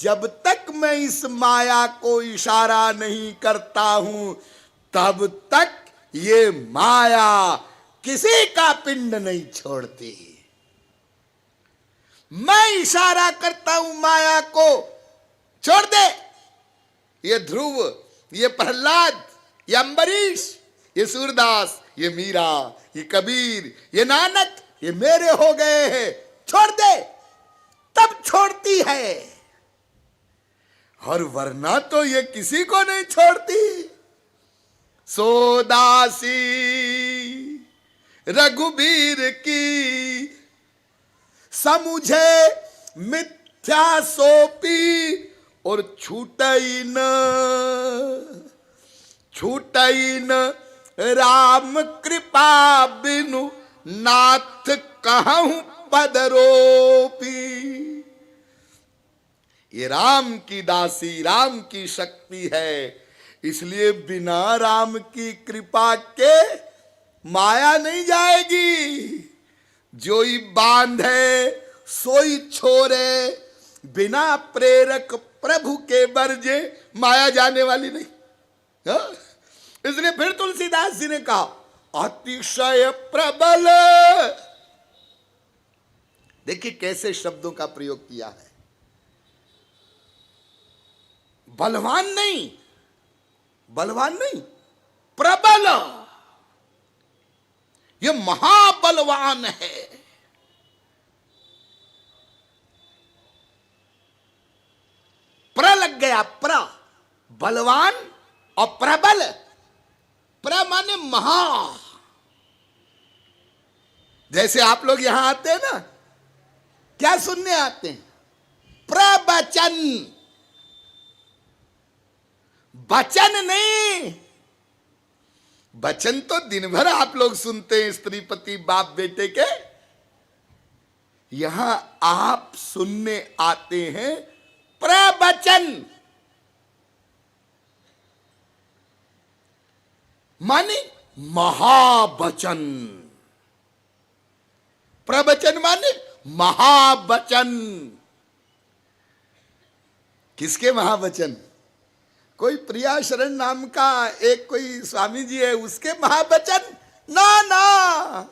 जब तक मैं इस माया को इशारा नहीं करता हूं तब तक ये माया किसी का पिंड नहीं छोड़ती। मैं इशारा करता हूं माया को, छोड़ दे। ये ध्रुव, ये प्रहलाद, ये अम्बरीश, ये सूरदास, ये मीरा, ये कबीर, ये नानक, ये मेरे हो गए हैं, छोड़ दे। तब छोड़ती है, और वरना तो ये किसी को नहीं छोड़ती। सोदासी रघुबीर की समुझे मिथ्या सोपी, और छूटई न राम कृपा बिनु नाथ कहूं पदरोपी। ये राम की दासी, राम की शक्ति है, इसलिए बिना राम की कृपा के माया नहीं जाएगी। जोई बांधे सोई छोरे, बिना प्रेरक प्रभु के बरजे माया जाने वाली नहीं। हा? इसलिए फिर तुलसीदास जी ने कहा अतिशय प्रबल। देखिए कैसे शब्दों का प्रयोग किया है। बलवान नहीं, बलवान नहीं, प्रबल। ये महाबलवान है। प्र लग गया, प्र बलवान और प्रबल। प्र माने महा। जैसे आप लोग यहां आते हैं ना, क्या सुनने आते हैं? प्रवचन। वचन नहीं। वचन तो दिन भर आप लोग सुनते हैं, स्त्री पति बाप बेटे के। यहां आप सुनने आते हैं प्रवचन, माने महावचन। प्रवचन माने महावचन। किसके महावचन? कोई प्रिया शरण नाम का एक कोई स्वामी जी है, उसके महावचन? ना ना,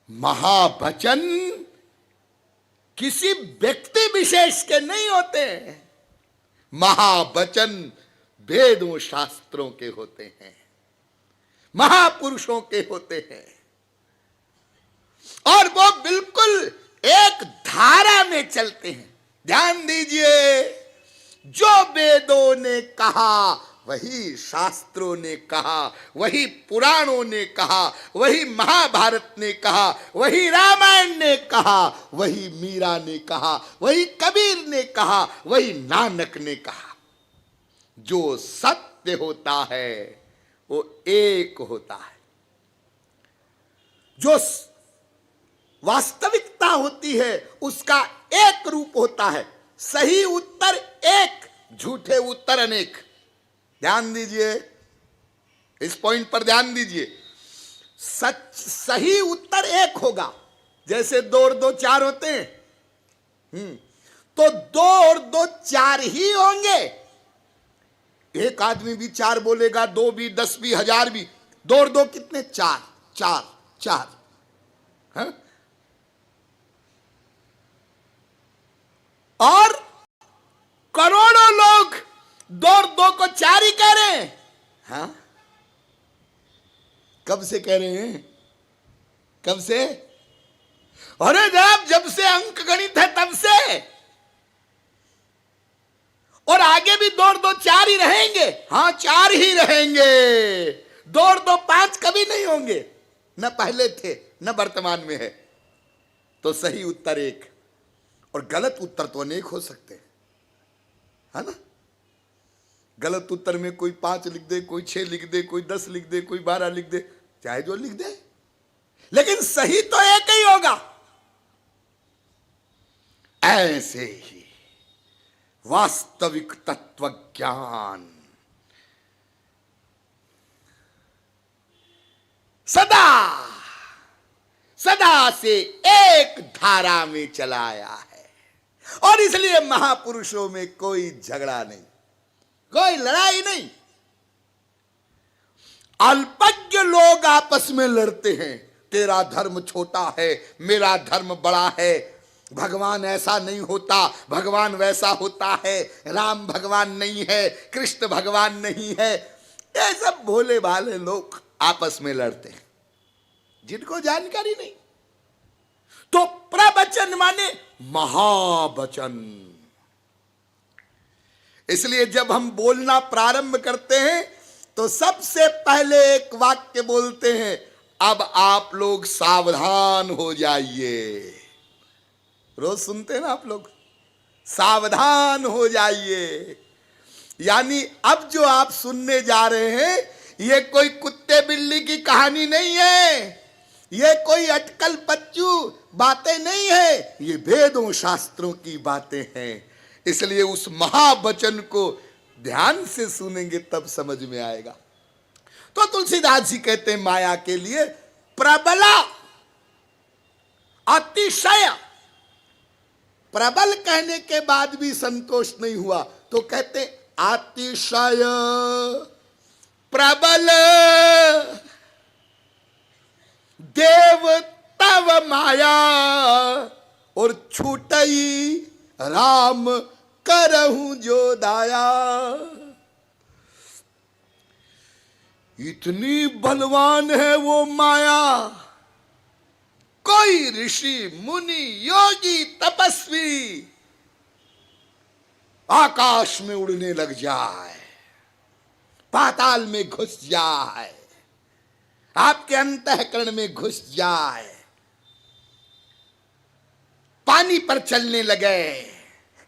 महावचन किसी व्यक्ति विशेष के नहीं होते। महावचन वेदों शास्त्रों के होते हैं, महापुरुषों के होते हैं, और वो बिल्कुल एक धारा में चलते हैं। ध्यान दीजिए, जो वेदों ने कहा वही शास्त्रों ने कहा, वही पुराणों ने कहा, वही महाभारत ने कहा, वही रामायण ने कहा, वही मीरा ने कहा, वही कबीर ने कहा, वही नानक ने कहा। जो सत्य होता है वो एक होता है। जो वास्तविकता होती है उसका एक रूप होता है। सही उत्तर एक, झूठे उत्तर अनेक। ध्यान दीजिए, इस पॉइंट पर ध्यान दीजिए। सच सही उत्तर एक होगा। जैसे 2 और 2 4 होते हैं, तो 2 और 2 4 ही होंगे। एक आदमी भी 4 बोलेगा, 2 भी, 10 भी, 1000 भी। 2 और 2 कितने? 4 4 4। हाँ? और करोड़ों लोग 2 और 2 को 4 ही कह रहे हैं। हाँ? कब से कह रहे हैं? कब से? अरे जब से अंक गणित है तब से। और आगे भी 2 और 2 4 ही रहेंगे। हाँ, 4 ही रहेंगे। 2 और 2 5 कभी नहीं होंगे। न पहले थे न वर्तमान में है। तो सही उत्तर एक, और गलत उत्तर तो अनेक हो सकते हैं, है ना? गलत उत्तर में कोई 5 लिख दे, कोई 6 लिख दे, कोई 10 लिख दे, कोई 12 लिख दे, चाहे जो लिख दे, लेकिन सही तो एक ही होगा। ऐसे ही वास्तविक तत्व ज्ञान सदा सदा से एक धारा में चलाया है। और इसलिए महापुरुषों में कोई झगड़ा नहीं, कोई लड़ाई नहीं। अल्पज्ञ लोग आपस में लड़ते हैं, तेरा धर्म छोटा है, मेरा धर्म बड़ा है, भगवान ऐसा नहीं होता, भगवान वैसा होता है, राम भगवान नहीं है, कृष्ण भगवान नहीं है। ये सब भोले भाले लोग आपस में लड़ते हैं, जिनको जानकारी नहीं। तो प्रवचन माने महावचन। इसलिए जब हम बोलना प्रारंभ करते हैं तो सबसे पहले एक वाक्य बोलते हैं, अब आप लोग सावधान हो जाइए। रोज सुनते हैं ना आप लोग, सावधान हो जाइए। यानी अब जो आप सुनने जा रहे हैं ये कोई कुत्ते बिल्ली की कहानी नहीं है, ये कोई अटकल पच्चू बातें नहीं है, ये वेदों शास्त्रों की बातें हैं। इसलिए उस महावचन को ध्यान से सुनेंगे तब समझ में आएगा। तो तुलसीदास जी कहते हैं माया के लिए प्रबला, अतिशय। प्रबल कहने के बाद भी संतोष नहीं हुआ तो कहते अतिशय प्रबल देव तव माया, और छूटई राम करहूं जो दाया। इतनी बलवान है वो माया, कोई ऋषि मुनि योगी तपस्वी आकाश में उड़ने लग जाए, पाताल में घुस जाए, आपके अंतःकरण में घुस जाए, पानी पर चलने लगे,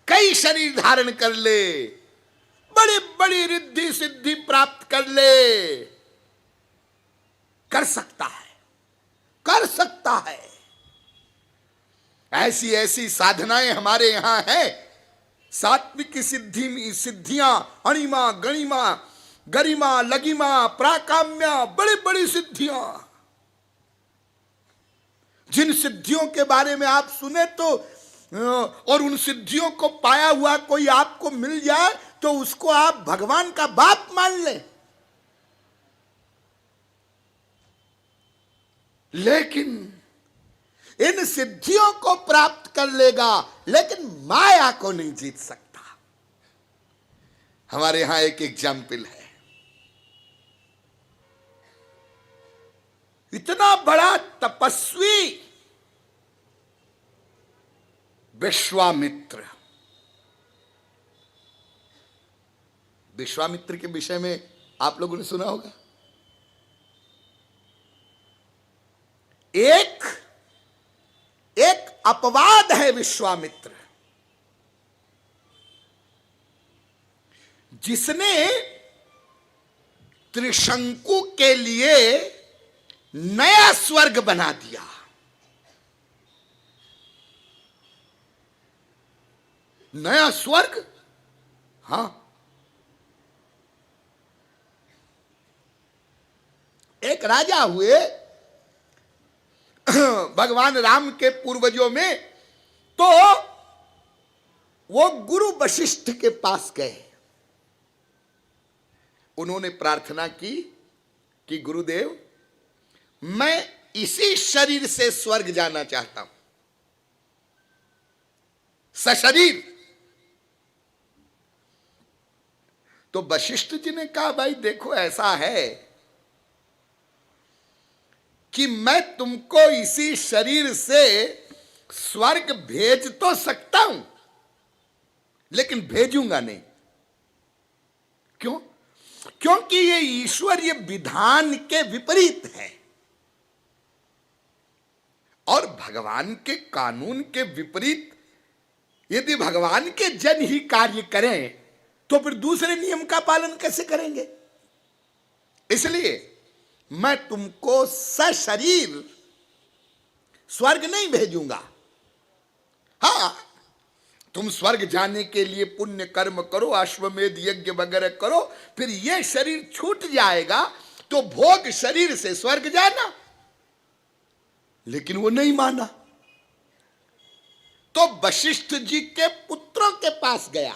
कई शरीर धारण कर ले, बड़ी बड़ी रिद्धि सिद्धि प्राप्त कर ले, कर सकता है, कर सकता है। ऐसी ऐसी साधनाएं हमारे यहां हैं, सात्विक सिद्धियां, अणिमा गणिमा गरिमा लगिमा प्राकाम्या, बड़ी बड़ी सिद्धियां, जिन सिद्धियों के बारे में आप सुने तो, और उन सिद्धियों को पाया हुआ कोई आपको मिल जाए तो उसको आप भगवान का बाप मान ले। लेकिन इन सिद्धियों को प्राप्त कर लेगा लेकिन माया को नहीं जीत सकता। हमारे यहां एक एग्जाम्पल है, इतना बड़ा तपस्वी विश्वामित्र। विश्वामित्र के विषय में आप लोगों ने सुना होगा। एक अपवाद है विश्वामित्र, जिसने त्रिशंकु के लिए नया स्वर्ग बना दिया। नया स्वर्ग, हां, एक राजा हुए भगवान राम के पूर्वजों में, तो वो गुरु वशिष्ठ के पास गए। उन्होंने प्रार्थना की कि गुरुदेव, मैं इसी शरीर से स्वर्ग जाना चाहता हूं, सशरीर। तो वशिष्ठ जी ने कहा, भाई देखो ऐसा है कि मैं तुमको इसी शरीर से स्वर्ग भेज तो सकता हूं लेकिन भेजूंगा नहीं। क्यों? क्योंकि ये ईश्वरीय विधान के विपरीत है, और भगवान के कानून के विपरीत यदि भगवान के जन ही कार्य करें तो फिर दूसरे नियम का पालन कैसे करेंगे? इसलिए मैं तुमको सशरीर स्वर्ग नहीं भेजूंगा। हां, तुम स्वर्ग जाने के लिए पुण्य कर्म करो, अश्वमेध यज्ञ वगैरह करो, फिर यह शरीर छूट जाएगा तो भोग शरीर से स्वर्ग जाना। लेकिन वो नहीं माना। तो वशिष्ठ जी के पुत्रों के पास गया।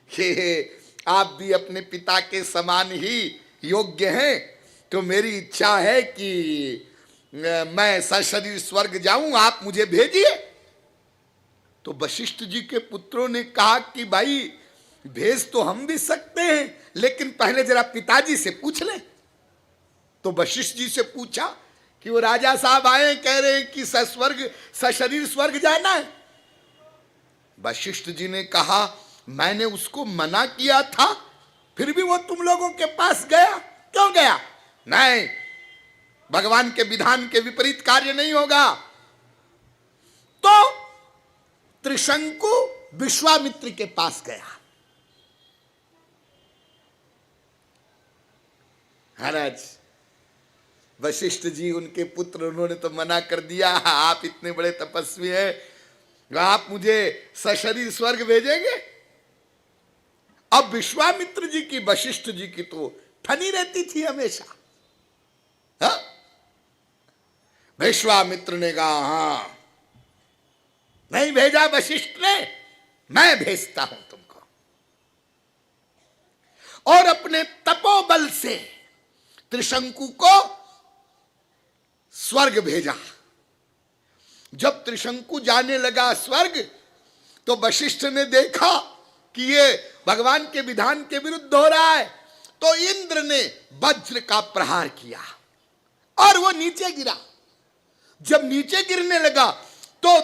हे, आप भी अपने पिता के समान ही योग्य हैं, तो मेरी इच्छा है कि मैं सशरीर स्वर्ग जाऊं, आप मुझे भेजिए। तो वशिष्ठ जी के पुत्रों ने कहा कि भाई भेज तो हम भी सकते हैं, लेकिन पहले जरा पिताजी से पूछ लें। तो वशिष्ठ जी से पूछा कि वो राजा साहब आए, कह रहे हैं कि सशरीर स्वर्ग जाना है। वशिष्ठ जी ने कहा मैंने उसको मना किया था, फिर भी वो तुम लोगों के पास गया, क्यों गया? नहीं, भगवान के विधान के विपरीत कार्य नहीं होगा। तो त्रिशंकु विश्वामित्र के पास गया। महाराज वशिष्ठ जी उनके पुत्र, उन्होंने तो मना कर दिया, आप इतने बड़े तपस्वी हैं, आप मुझे सशरीर स्वर्ग भेजेंगे? अब विश्वामित्र जी की वशिष्ठ जी की तो ठनी रहती थी हमेशा। हा? विश्वामित्र ने कहा हाँ, नहीं भेजा वशिष्ठ ने, मैं भेजता हूं तुमको। और अपने तपोबल से त्रिशंकु को स्वर्ग भेजा। जब त्रिशंकु जाने लगा स्वर्ग, तो वशिष्ठ ने देखा कि ये भगवान के विधान के विरुद्ध हो रहा है, तो इंद्र ने वज्र का प्रहार किया और वो नीचे गिरा। जब नीचे गिरने लगा तो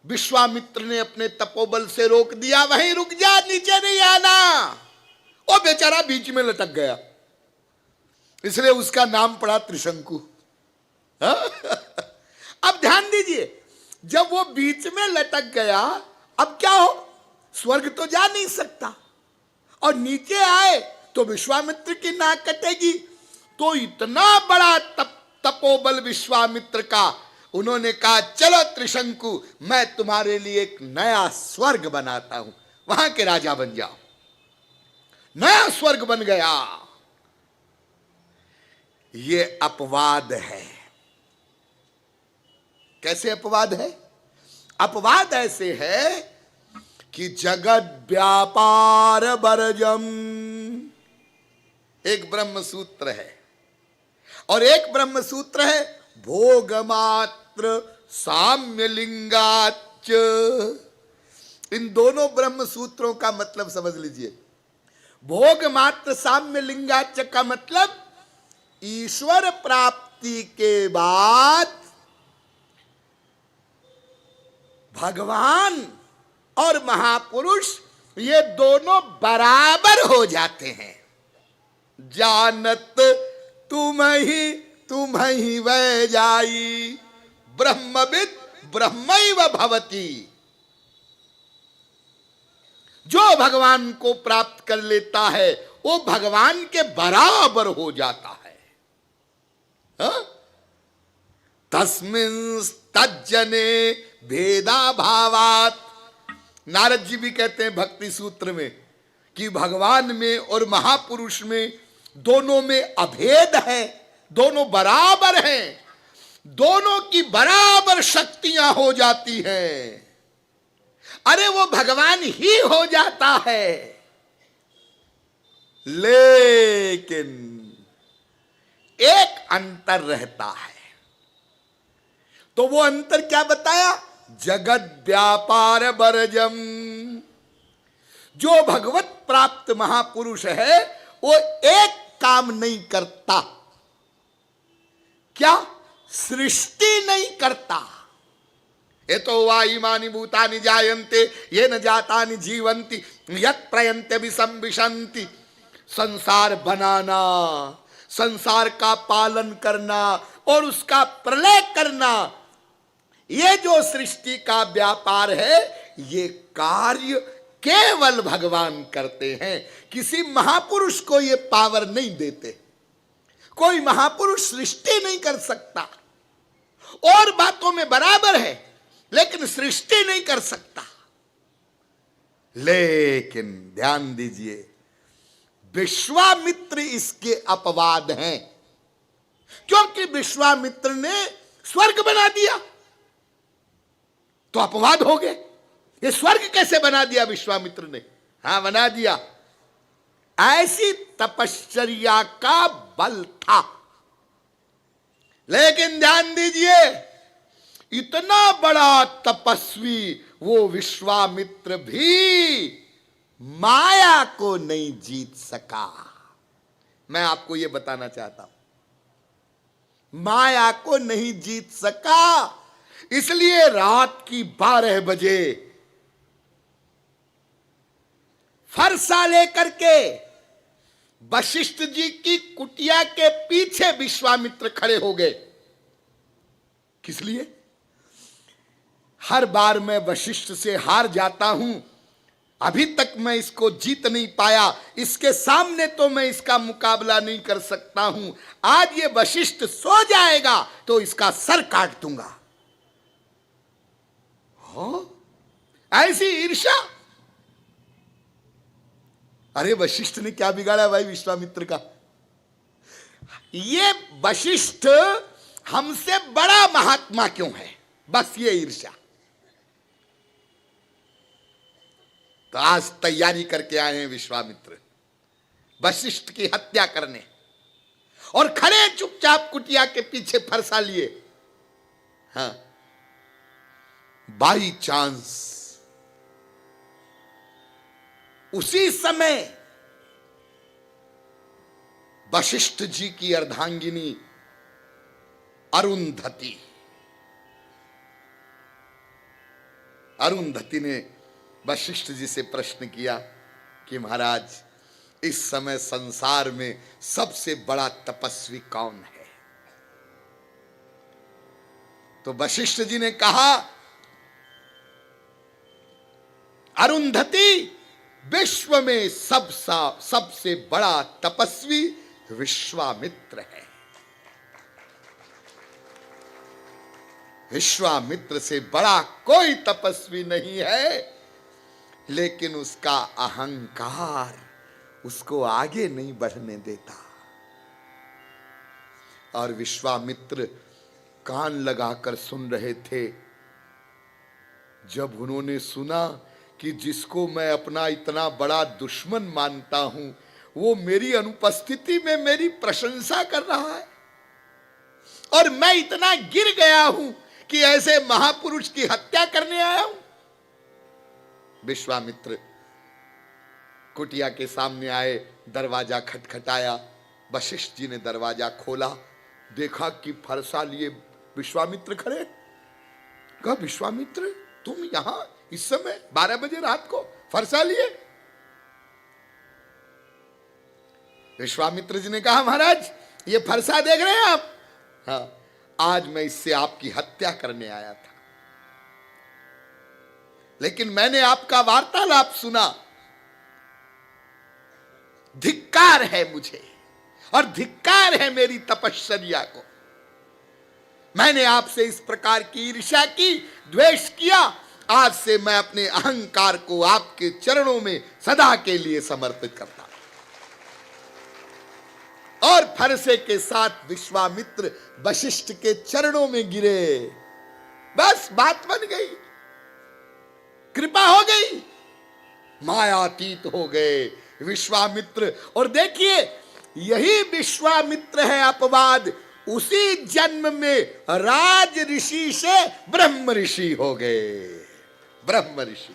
विश्वामित्र ने अपने तपोबल से रोक दिया, वहीं रुक जा, नीचे नहीं आना। वो बेचारा बीच में लटक गया, इसलिए उसका नाम पड़ा त्रिशंकु। अब ध्यान दीजिए, जब वो बीच में लटक गया, अब क्या हो, स्वर्ग तो जा नहीं सकता, और नीचे आए तो विश्वामित्र की नाक कटेगी। तो इतना बड़ा तपोबल विश्वामित्र का, उन्होंने कहा चलो त्रिशंकु, मैं तुम्हारे लिए एक नया स्वर्ग बनाता हूं, वहां के राजा बन जाओ। नया स्वर्ग बन गया। ये अपवाद है। कैसे अपवाद है? अपवाद ऐसे है कि जगत व्यापार बरजम एक ब्रह्म सूत्र है, और एक ब्रह्म सूत्र है भोग मात्र साम्य लिंगाच। इन दोनों ब्रह्म सूत्रों का मतलब समझ लीजिए। भोग मात्र साम्य लिंगाच का मतलब ईश्वर प्राप्ति के बाद भगवान और महापुरुष ये दोनों बराबर हो जाते हैं। जानत तुम ही वह जाई, ब्रह्मविद ब्रह्मैव भवति। जो भगवान को प्राप्त कर लेता है वो भगवान के बराबर हो जाता है। तस्मिन् तज्जने भेदा भावात। नारद जी भी कहते हैं भक्ति सूत्र में कि भगवान में और महापुरुष में, दोनों में अभेद है, दोनों बराबर हैं, दोनों की बराबर शक्तियां हो जाती हैं। अरे वो भगवान ही हो जाता है, लेकिन एक अंतर रहता है। तो वो अंतर क्या बताया? जगत व्यापार बरजम। जो भगवत प्राप्त महापुरुष है वो एक काम नहीं करता। क्या? सृष्टि नहीं करता। ये तो वा इमानि भूतानि जायन्ते ये न जातानि जीवन्ति यत् प्रयन्ते विसंविशन्ति। संसार बनाना, संसार का पालन करना और उसका प्रलय करना, ये जो सृष्टि का व्यापार है, ये कार्य केवल भगवान करते हैं। किसी महापुरुष को ये पावर नहीं देते। कोई महापुरुष सृष्टि नहीं कर सकता। और बातों में बराबर है, लेकिन सृष्टि नहीं कर सकता। लेकिन ध्यान दीजिए, विश्वामित्र इसके अपवाद हैं, क्योंकि विश्वामित्र ने स्वर्ग बना दिया। तो अपवाद हो गए। ये स्वर्ग कैसे बना दिया विश्वामित्र ने? हां, बना दिया। ऐसी तपश्चर्या का बल था। लेकिन ध्यान दीजिए, इतना बड़ा तपस्वी वो विश्वामित्र भी माया को नहीं जीत सका। मैं आपको यह बताना चाहता हूं, माया को नहीं जीत सका। इसलिए रात की 12 बजे फरसा लेकर के वशिष्ठ जी की कुटिया के पीछे विश्वामित्र खड़े हो गए। किस लिए? हर बार मैं वशिष्ठ से हार जाता हूं, अभी तक मैं इसको जीत नहीं पाया, इसके सामने तो मैं इसका मुकाबला नहीं कर सकता हूं। आज ये वशिष्ठ सो जाएगा तो इसका सर काट दूंगा। हो, ऐसी ईर्ष्या। अरे वशिष्ठ ने क्या बिगाड़ा भाई विश्वामित्र का? ये वशिष्ठ हमसे बड़ा महात्मा क्यों है? बस ये ईर्ष्या। तो आज तैयारी करके आए हैं विश्वामित्र वशिष्ठ की हत्या करने, और खड़े चुपचाप कुटिया के पीछे फरसा लिए। हाँ, बाई चांस उसी समय वशिष्ठ जी की अर्धांगिनी अरुंधति ने वशिष्ठ जी से प्रश्न किया कि महाराज, इस समय संसार में सबसे बड़ा तपस्वी कौन है? तो वशिष्ठ जी ने कहा, अरुंधति, विश्व में सबसे बड़ा तपस्वी विश्वामित्र है। विश्वामित्र से बड़ा कोई तपस्वी नहीं है, लेकिन उसका अहंकार उसको आगे नहीं बढ़ने देता। और विश्वामित्र कान लगाकर सुन रहे थे। जब उन्होंने सुना कि जिसको मैं अपना इतना बड़ा दुश्मन मानता हूं, वो मेरी अनुपस्थिति में मेरी प्रशंसा कर रहा है, और मैं इतना गिर गया हूं कि ऐसे महापुरुष की हत्या करने आया हूं। विश्वामित्र कुटिया के सामने आए, दरवाजा खटखटाया। वशिष्ठ जी ने दरवाजा खोला, देखा कि फरसा लिए विश्वामित्र खड़े। कहा, विश्वामित्र, तुम यहां इस समय 12 बजे रात को फरसा लिए? विश्वामित्र जी ने कहा, महाराज, ये फरसा देख रहे हैं आप? हाँ, आज मैं इससे आपकी हत्या करने आया था, लेकिन मैंने आपका वार्तालाप सुना। धिक्कार है मुझे, और धिक्कार है मेरी तपश्चर्या को। मैंने आपसे इस प्रकार की ईर्ष्या की, द्वेष किया। आज से मैं अपने अहंकार को आपके चरणों में सदा के लिए समर्पित करता हूं। और फरसे के साथ विश्वामित्र वशिष्ठ के चरणों में गिरे। बस बात बन गई, कृपा हो गई, मायातीत हो गए विश्वामित्र। और देखिए, यही विश्वामित्र है अपवाद। उसी जन्म में राज ऋषि से ब्रह्म ऋषि हो गए। ब्रह्म ऋषि,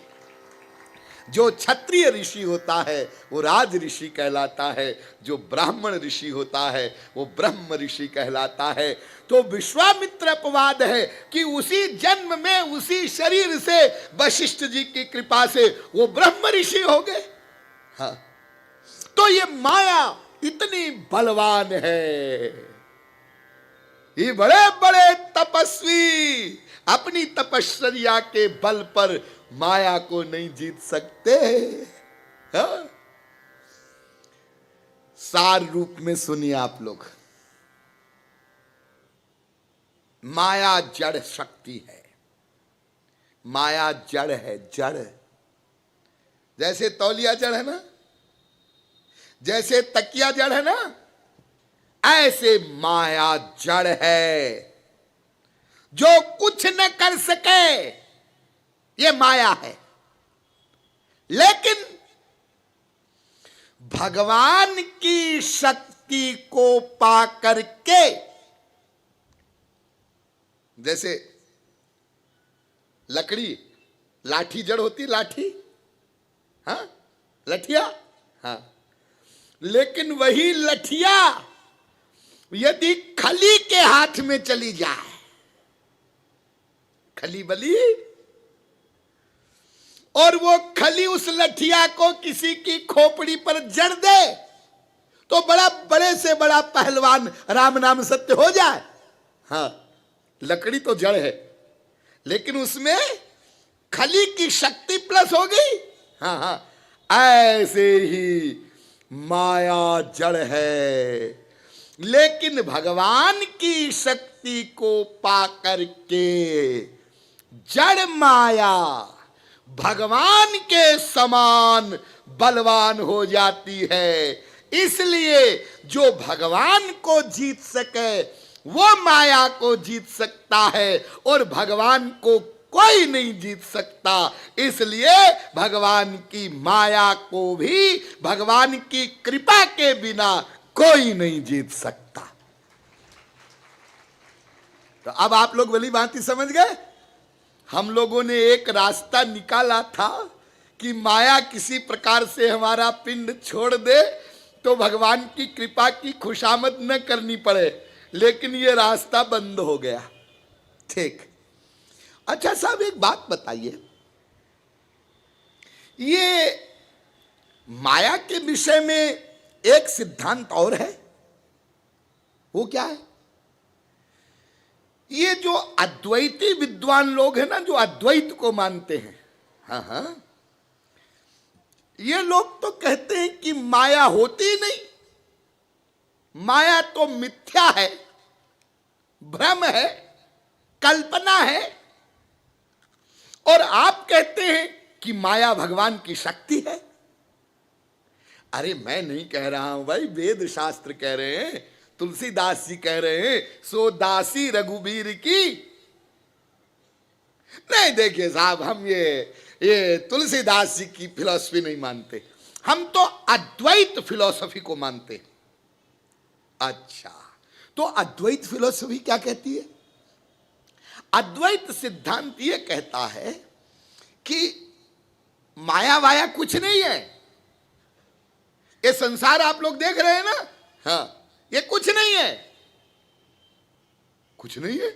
जो क्षत्रिय ऋषि होता है वो राज ऋषि कहलाता है, जो ब्राह्मण ऋषि होता है वो ब्रह्म ऋषि कहलाता है। तो विश्वामित्र अपवाद है कि उसी जन्म में, उसी शरीर से, वशिष्ठ जी की कृपा से वो ब्रह्म ऋषि हो गए। हाँ, तो ये माया इतनी बलवान है। ये बड़े बड़े तपस्वी अपनी तपश्चर्या के बल पर माया को नहीं जीत सकते। हाँ? सार रूप में सुनिए आप लोग, माया जड़ शक्ति है। माया जड़ है, जड़। जैसे तौलिया जड़ है ना, जैसे तकिया जड़ है ना, ऐसे माया जड़ है जो कुछ न कर सके, ये माया है। लेकिन भगवान की शक्ति को पा करके, जैसे लकड़ी, लाठी जड़ होती, लाठी, हाँ, लठिया, हाँ, लेकिन वही लठिया यदि खली के हाथ में चली जाए, खली बली, और वो खली उस लठिया को किसी की खोपड़ी पर जड़ दे, तो बड़ा बड़े से बड़ा पहलवान राम नाम सत्य हो जाए। हाँ, लकड़ी तो जड़ है, लेकिन उसमें खली की शक्ति प्लस हो गई। हाँ हाँ, ऐसे ही माया जड़ है, लेकिन भगवान की शक्ति को पा करके जड़ माया भगवान के समान बलवान हो जाती है। इसलिए जो भगवान को जीत सके वो माया को जीत सकता है, और भगवान को कोई नहीं जीत सकता। इसलिए भगवान की माया को भी भगवान की कृपा के बिना कोई नहीं जीत सकता। तो अब आप लोग भली भांति समझ गए। हम लोगों ने एक रास्ता निकाला था कि माया किसी प्रकार से हमारा पिंड छोड़ दे तो भगवान की कृपा की खुशामद न करनी पड़े, लेकिन ये रास्ता बंद हो गया। ठीक, अच्छा साहब एक बात बताइए, ये माया के विषय में एक सिद्धांत और है, वो क्या है? ये जो अद्वैती विद्वान लोग हैं ना, जो अद्वैत को मानते हैं, हाँ हाँ, ये लोग तो कहते हैं कि माया होती नहीं, माया तो मिथ्या है, भ्रम है, कल्पना है। और आप कहते हैं कि माया भगवान की शक्ति है। अरे मैं नहीं कह रहा हूं भाई, वेद शास्त्र कह रहे हैं, तुलसीदास जी कह रहे हैं, सो दासी रघुबीर की। नहीं, देखिए साहब, हम ये तुलसीदास जी की फिलॉसफी नहीं मानते, हम तो अद्वैत फिलॉसफी को मानते। अच्छा, तो अद्वैत फिलॉसफी क्या कहती है? अद्वैत सिद्धांत ये कहता है कि माया वाया कुछ नहीं है। ये संसार आप लोग देख रहे हैं ना, हाँ, ये कुछ नहीं है। कुछ नहीं है?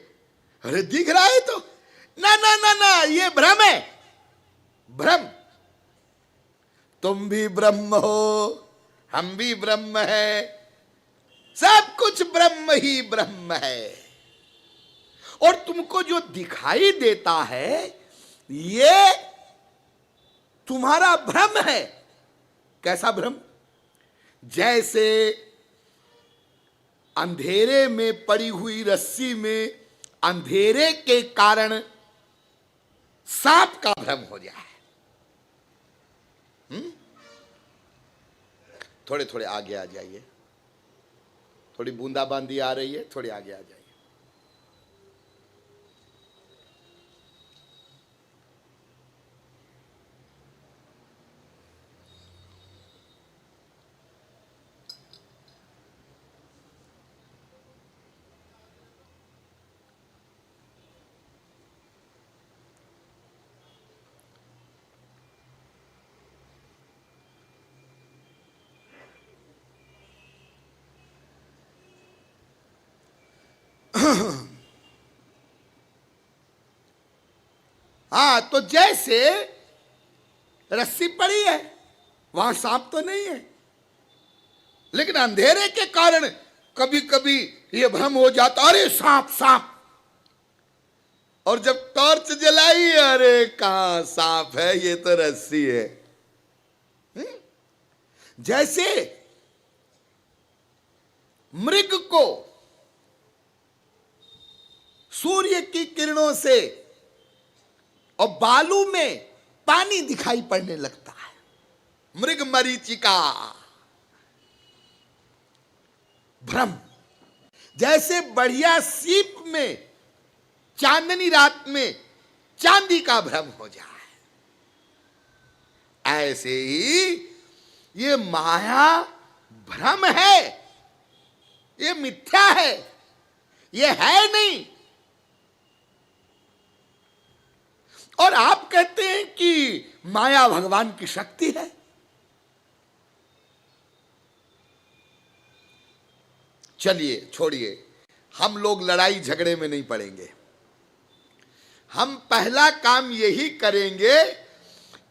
अरे दिख रहा है तो। ना ना ना ना, ये भ्रम है, भ्रम। तुम भी ब्रह्म हो, हम भी ब्रह्म है, सब कुछ ब्रह्म ही ब्रह्म है। और तुमको जो दिखाई देता है ये तुम्हारा भ्रम है। कैसा भ्रम? जैसे अंधेरे में पड़ी हुई रस्सी में अंधेरे के कारण सांप का भ्रम हो जाए। थोड़े थोड़े आगे आ जाइए, थोड़ी बूंदाबांदी आ रही है, थोड़े आगे आ जाइए। हाँ, तो जैसे रस्सी पड़ी है, वहां सांप तो नहीं है, लेकिन अंधेरे के कारण कभी कभी ये भ्रम हो जाता, अरे सांप सांप। और जब टॉर्च जलाई, अरे कहां सांप है, ये तो रस्सी है। जैसे मृग को सूर्य की किरणों से और बालू में पानी दिखाई पड़ने लगता है, मृग मरीचिका, भ्रम। जैसे बढ़िया सीप में चांदनी रात में चांदी का भ्रम हो जाए। ऐसे ही ये माया भ्रम है, ये मिथ्या है, ये है नहीं। और आप कहते हैं कि माया भगवान की शक्ति है। चलिए छोड़िए, हम लोग लड़ाई झगड़े में नहीं पड़ेंगे। हम पहला काम यही करेंगे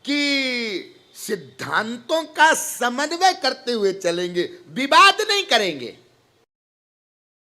कि सिद्धांतों का समन्वय करते हुए चलेंगे, विवाद नहीं करेंगे।